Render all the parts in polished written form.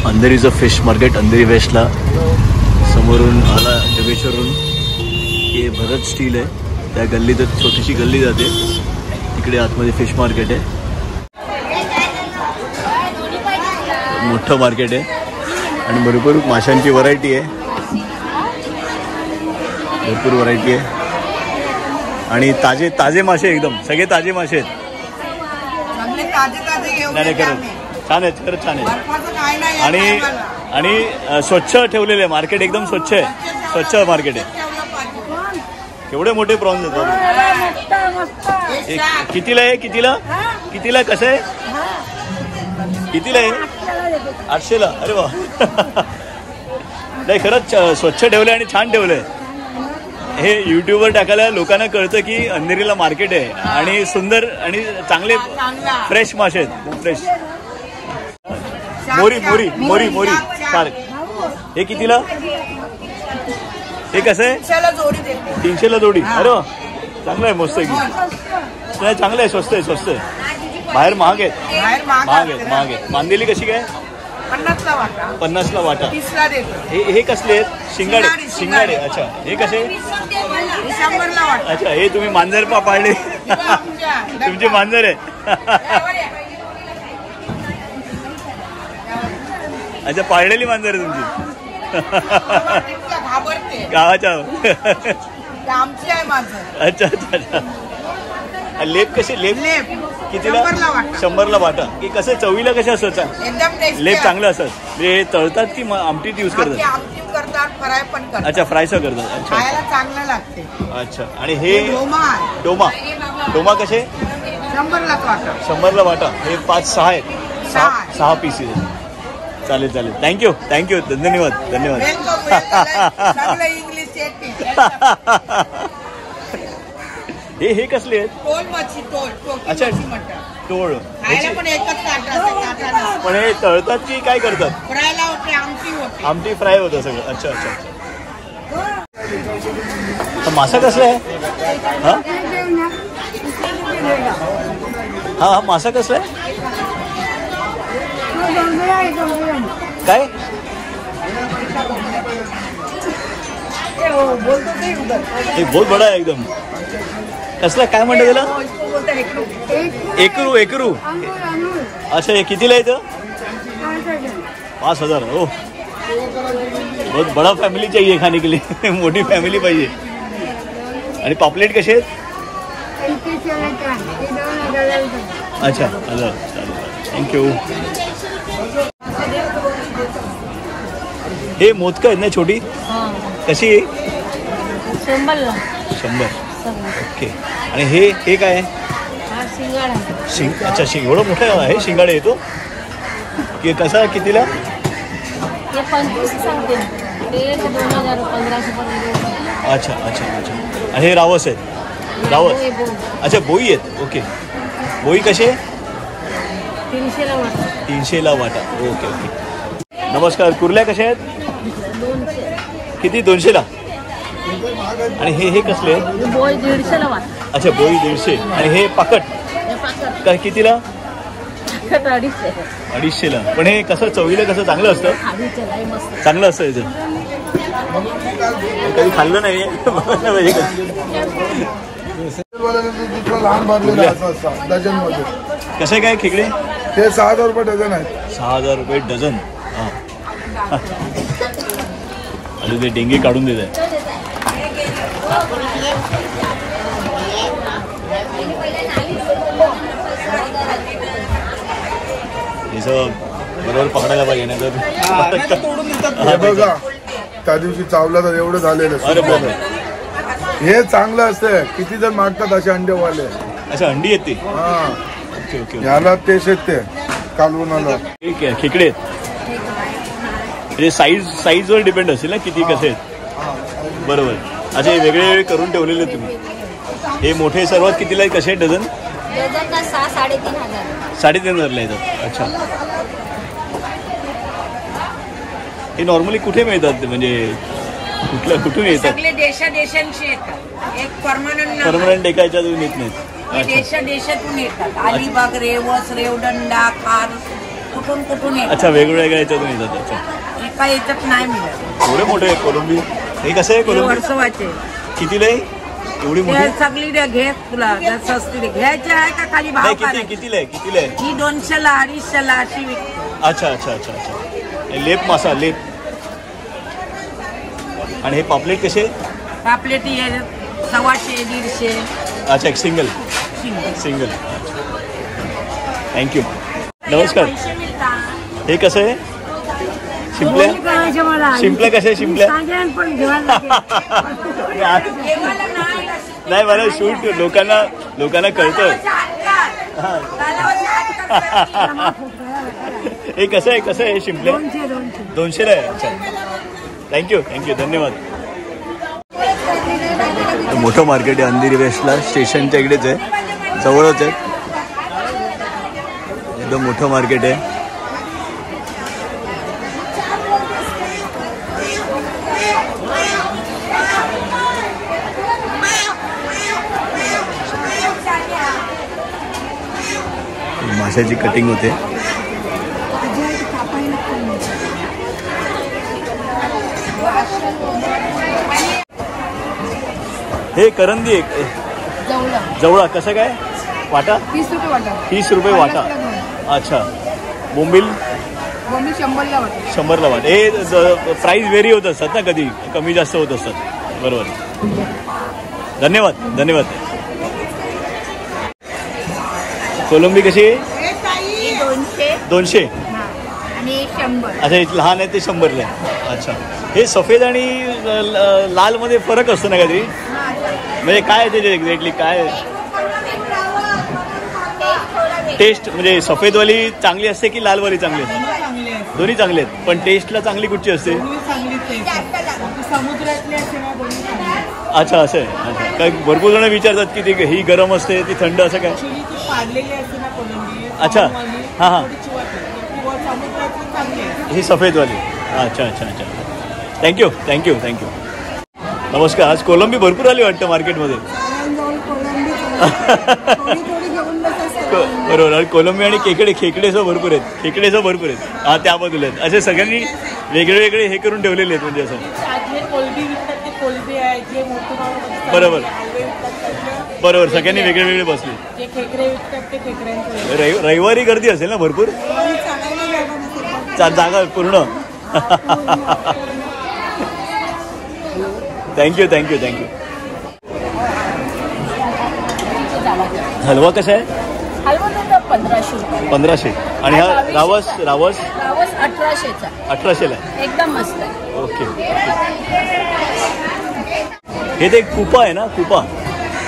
अंधेरीचं fish market Andheri वेस्टला समोरून आला जगेश्वरून. हे भरत स्टील आहे, त्या गल्लीत छोटीशी गल्ली जाते, इकडे आतमध्ये फिश मार्केट आहे. मोठं मार्केट आहे आणि भरपूर माशांची व्हरायटी आहे, भरपूर व्हरायटी आहे आणि ताजे ताजे मासे, एकदम सगळे ताजे मासे आहेत. नाही खरंच छान आहेत, खरंच छान आहे. आणि स्वच्छ ठेवलेले मार्केट, एकदम स्वच्छ आहे, स्वच्छ मार्केट आहे. केवढे मोठे प्रॉन्स येतात. कितीला आहे, कितीला कसं आहे, कितीला आहे? 800ला. अरे वा. नाही खरंच स्वच्छ ठेवले आणि छान ठेवलंय. हे यूट्यूबवर टाकायला लोकांना कळतं की अंधेरीला मार्केट आहे आणि सुंदर आणि चांगले फ्रेश मासे आहेत, फ्रेश. मोरी मोरी मोरी मोरी सार्क हे कितीला? हे कसं आहे? 300ला जोडी. अरे वा, चांगलं आहे, मस्त आहे की. नाही चांगलं आहे, स्वस्त आहे, स्वस्त आहे. बाहेर महाग आहेत, महाग आहेत. मांदेली कशी काय? 50ला वाटा. हे कसले आहेत? शिंगाडे. अच्छा, हे कसे? अच्छा, हे तुम्ही मांजर पाळले, तुमचे मांजर आहे. अच्छा, पाळलेली मांजर आहे तुमची. गावाच्या. अच्छा अच्छा अच्छा. लेप कसे? लेप कितीला? 100ला वाटा. की कसं चवीला कसे असतात? लेप चांगलं असतात. हे तळतात की आमटीत यूज करतात? अच्छा, फ्रायचं करतात. अच्छा, चांगलं लागते. अच्छा. आणि हे डोमा कसे? 100ला वाटा. हे 5-6 आहेत, 6 पीसेस आहेत. चालेल चालेल. थँक्यू धन्यवाद. हे कसले आहेत? अच्छा, टोळ. पण हे तळतात की काय करतात? आमटी फ्राय होतं सगळं. अच्छा अच्छा. मासा कसला आहे? हा मासा कसला आहे? काय? एक बहुत बडा आहे एकदम. कसला काय म्हणतात त्याला? एकरू. अच्छा, हे कितीला येतं? 5000. ओ, बहुत बडा फॅमिली चाहिए खाने के लिए. मोठी फॅमिली पाहिजे. आणि पापलेट कसे आहेत? अच्छा, 1000. थँक्यू. हे मोदक आहेत ना छोटी? कशी आहे? 100. ओके. आणि हे काय आहे? अच्छा, एवढं मोठं आहे शिंगाडे येतो की कसा? कितीला? 25 अच्छा. आणि हे रावस आहेत? रावस. अच्छा, बोई आहेत. ओके. बोई कसे? 300ला वाटा. ओके. नमस्कार. कुर्ल्या कशा आहेत? किती? 200ला. आणि हे कसले? बोई 150ला वाटा. अच्छा, बोई 150. आणि हे पाकट काय कितीला? 250ला. पण हे कसं चवीला कसं चांगलं असतं? चांगलं असतं. याचं कधी खाल्लं नाही. कसे काय खेकडे? ते 6000 रुपये डझन आहेत. 6000 रुपये डझन. हां. अरे ते डेंगे काढून देत आहे. बरोबर पकडायला पाहिजे नाही तर बघा त्या दिवशी चावला तर एवढं झालेलं. अरे बाबा, हे चांगलं असतं. किती जण मागतात असे अंडेवाले. अच्छा, अंडी येते. हा, ओके. याला तेच येते कालवणाला. ठीक आहे. खेकडे आहेत. म्हणजे साईजवर डिपेंड असेल ना किती कसे आहेत. बरोबर. अच्छा, हे वेगळे करून ठेवलेले तुम्ही. हे मोठे सर्वात कितीला आहेत? कसे डझन? 3,500ला येतात. अच्छा. हे नॉर्मली कुठे मिळतात? म्हणजे कुठून येतात? सगळे देशांशी येतात. एक परमनंट एका ह्याच्यातून येत नाहीत. देशातून येतात. अलिबाग, रेवस, रेवदंडा, खार, कुठून येतात. अच्छा, वेगवेगळ्या याच्यातून येतात. अच्छा, एका याच्यात नाही मिळत. एवढे मोठे आहे कोलंबी. हे कसं आहे कोलंबी? वर्षवाचे. कितीला आहे एवढी मोठी? सगळी घे तुला स्वस्ती घ्यायची आहे का खाली भाव? कितीला आहे? ही 200ला 250ला अशी विकते. अच्छा अच्छा अच्छा अच्छा. लेप मासा लेप. आणि हे पापलेट कसे? पापलेट 100, 150. अच्छा, एक सिंगल. थँक्यू. नमस्कार. हे कसं आहे? शिंपल्या कशा आहे? शिंपल्या नाही, मला शूट लोकांना कळतं. हे कसं आहे शिंपल्या? 200ला आहे. अच्छा, थँक्यू धन्यवाद. मोठं मार्केट आहे अंधेरी वेस्टला, स्टेशनच्या इकडेच आहे, जवळच आहे. एकदम मोठं मार्केट आहे. माशाची कटिंग होते. हे करंदी आहे. जवळा कसं काय वाटा? 30 रुपये वाटा. अच्छा, बोंबील 100ला वाटा. हे प्राईस व्हेरी होत असतात ना, कधी कमी जास्त होत असतात. बरोबर. धन्यवाद. कोलंबी कशी आहे? 200 आणि 100. अच्छा, लहान आहे ते 100ला आहे. अच्छा, हे सफेद आणि लाल मध्ये फरक असतो ना काहीतरी? म्हणजे काय त्याचे एक्झॅक्टली काय टेस्ट? म्हणजे सफेदवाली चांगली असते की लालवाली चांगली असते? दोन्ही चांगले आहेत. पण टेस्टला चांगली कुठची असते? अच्छा, असं आहे. अच्छा, काय भरपूर जण विचारतात की ती ही गरम असते ती थंड, असं काय? अच्छा, हां. ही सफेदवाली. अच्छा. थँक्यू. नमस्कार. आज कोलंबी भरपूर आली वाटतं मार्केटमध्ये. बरोबर. आणि कोलंबी आणि खेकडेसह भरपूर आहेत. हा, त्या बाजूला आहेत. असे सगळ्यांनी वेगळे हे करून ठेवलेले आहेत, म्हणजे असं. बरोबर. सगळ्यांनी वेगळे बसले. रविवारी गर्दी असेल ना भरपूर? जागा पूर्ण. थँक्यू. हलवा कसा आहे? हलवा 1500. आणि हा रावस 1800ला. एकदम मस्त आहे. ओके. हे ते कुपा आहे ना?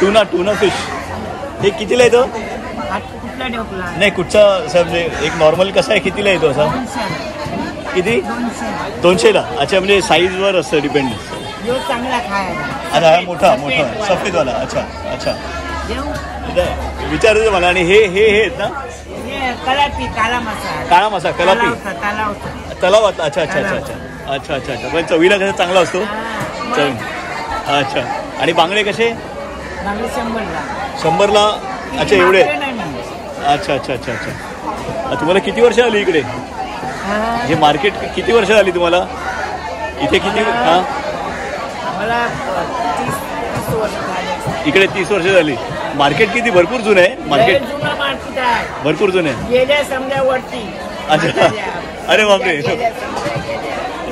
Tuna fish. हे कितीला येतो? नाही, कुठचा म्हणजे एक नॉर्मल कसा आहे, कितीला येतो असा? किती? 200ला. अच्छा, म्हणजे साईजवर असतं, डिपेंड. अच्छा, हा मोठा सफेदवाला. अच्छा. विचारायचं मला. आणि हे आहेत ना? काळा मासा कलापी तलावात. अच्छा. पण चवीला कसं चांगला असतो? अच्छा. आणि बांगडे कसे? 100ला. अच्छा, एवढे. अच्छा. तुम्हाला किती वर्ष आली इकडे? हे मार्केट किती वर्ष झाली तुम्हाला इथे? किती? हां, इकडे 30 वर्ष झाली. मार्केट किती भरपूर जुनं आहे? मार्केट भरपूर जुनं आहे. अच्छा, अरे बापरे,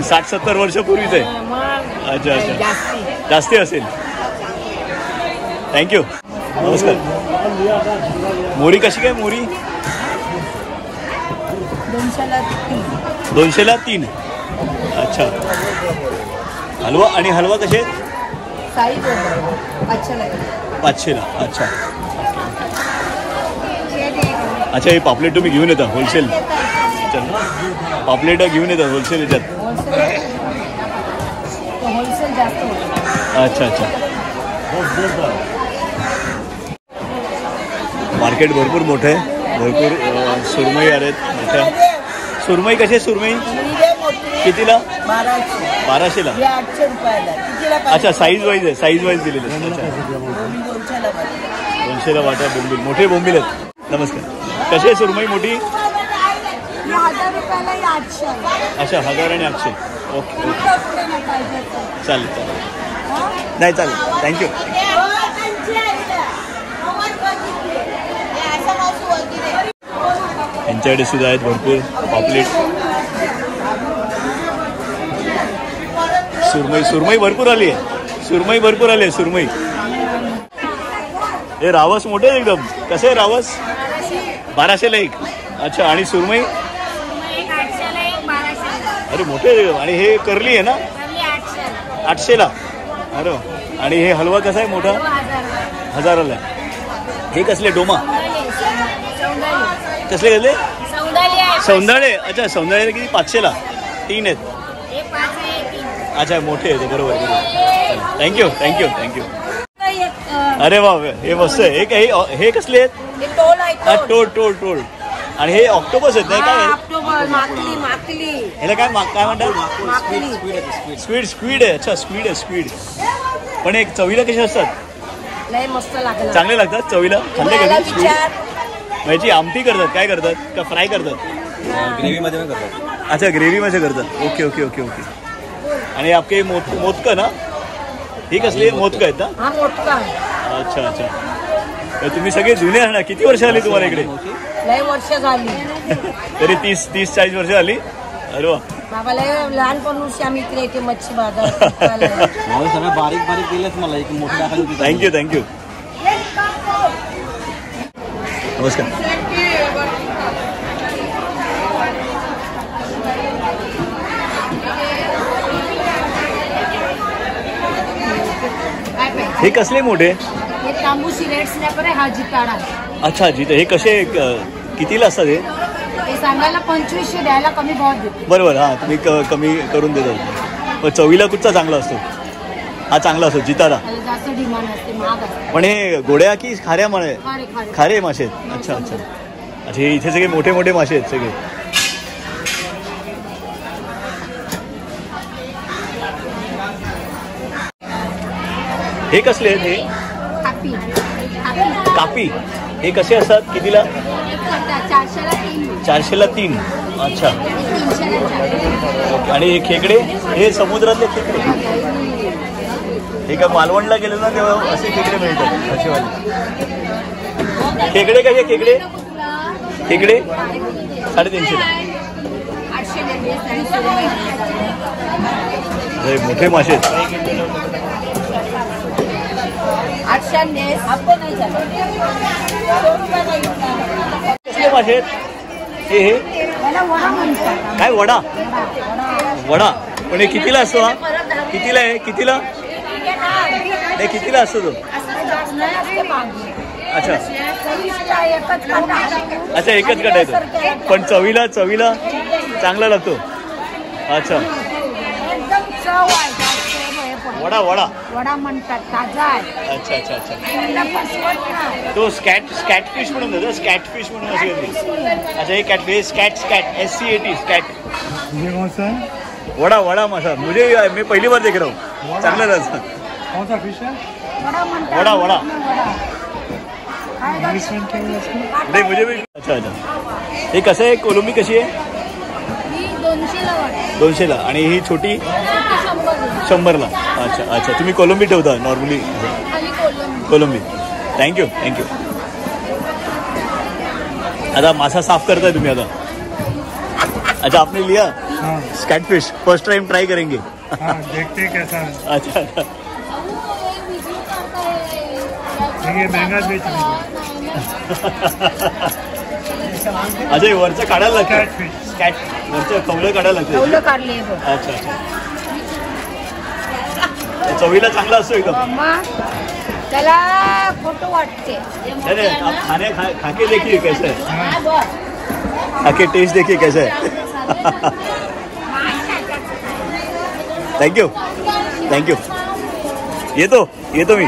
60-70 वर्षापूर्वीच आहे. अच्छा, जास्ती असेल. थँक्यू. नमस्कार. मोरी कशी काय? मोरी 200ला 3. अच्छा. हलवा कसे? 500ला. अच्छा. हे पापलेट तुम्ही घेऊन येता होलसेल? पापलेट घेऊन येतात होलसेल याच्यात? अच्छा. मार्केट भरपूर मोठं आहे. भरपूर सुरमई आलेत मोठ्या. सुरमई कशी? सुरमई कितीला? 1200ला. अच्छा, साईज वाईज दिलेले. 200ला वाटा बोंबील, मोठे बोंबील आहेत. नमस्कार. कशी आहे सुरमई मोठी? 1000 रुपयाला 800. अच्छा, 1000 आणि 800. ओके चालेल चालेल. नाही चालेल, थँक्यू. यांच्याकडे सुद्धा आहेत भरपूर पॉपलेट. सुरमई भरपूर आली आहे. सुरमई. हे रावस मोठे आहे एकदम. कसे आहे रावस? 1200ला एक. अच्छा, आणि सुरमई? अरे मोठे आहे. आणि हे करली आहे ना? 800ला. अरे, आणि हे हलवा कसा आहे मोठा? 1000ला. हे कसले डोमा? कसले? सौंदाळे. अच्छा, सौंदाळे किती? 500ला 3 आहेत. अच्छा, मोठे आहेत बरोबर. थँक्यू. अरे वा, हे मस्त आहे. हे कसले आहेत? टोल. आणि हे ऑक्टोपस आहेत नाही काय? ह्याला काय म्हणतात? स्क्वीड आहे. अच्छा, स्क्वीड. पण एक चवीला कसे असतात? मस्त लागलं. चांगले लागतात चवीला. खाल्ले कधी? याची आमटी करतात? काय करतात? का फ्राय करतात? ग्रेव्हीमध्ये करतात. अच्छा, ग्रेव्हीमध्ये करतात. ओके. आणि आपके मोदक ना? ही कसली मोदक आहेत ना? अच्छा. तुम्ही सगळे जुने आहे ना? किती वर्ष झाली तुम्हाला इकडे? लय वर्ष झाली. तरी 30-40 वर्ष झाली. अरे वा. बाबा लहानपणी आम्ही इकडे येते मच्छी बाजार. सगळं बारीक केलंच मला एक मोठी टाकायला होती. थँक्यू. नमस्कार. हे कसले मोठे? हे तांबूशी रेड स्नॅपर आहे. हा जिताडा. अच्छा, जिथे हे कसे कितीला असतात? हे सांगायला 2500, द्यायला कमी भावात देतो. बरोबर. हा, तुम्ही कमी करून देतात. पण चवीला कुठचा चांगला असतो? हा चांगला असतो जिताडा. जास्त डिमांड असते, महाग असते. पण हे गोड्या की खाऱ्या म्हणे? खारे मासे आहेत. अच्छा. हे इथे सगळे मोठे मासे आहेत सगळे. हे कसले आहेत? हे कापी. हे कसे असतात? कितीला? 400ला 3. अच्छा. आणि हे खेकडे? हे समुद्रातले खेकडे. हे का मालवणला गेले ना तेव्हा असे खेकडे मिळतात असेवाले. खेकडे कसे? खेकडे 350ला. मोठे मासे आहेत. 800 आपण नाही झालं. कसले मासे आहेत? हे काय? वडा. पण हे कितीला असतो? हा कितीला आहे? कितीला असतो तो? अच्छा, एकच कटायचं. पण चवीला चांगला लागतो. अच्छा. वडा म्हणतात. ताजा आहे. अच्छा. तो स्कॅट फिश म्हणून देतो. स्कॅट फिश म्हणून अशी होती. अच्छा, हे catfish. Scat SCAT scat. Vada मासा. मैं पहली बार देख रहा हूँ. चांगला लागतं. कौन सा फिश है? वडा. नहीं मुझे भी. अच्छा. हे कसं आहे? कोलंबी कशी आहे? 200ला. आणि ही छोटी 100ला. अच्छा. तुम्ही कोलंबी ठेवता नॉर्मली? कोलंबी. थँक्यू. आता मासा साफ करताय तुम्ही आता? अच्छा, आपने लिया स्कैटफिश? फर्स्ट टाइम ट्राई करेंगे? देखते कैसा है. अच्छा. ये महंगा बेच अच्छा, वरचं काढायला लागतं. स्कॅट वरचं कवलं काढायला लागतं. काढले. अच्छा. चवीला चांगला असतो एकदम. त्याला फोटो वाटते. खाके देखिए कैसा है. खाके टेस्ट देखिए कैसा है. थँक्यू. येतो मी.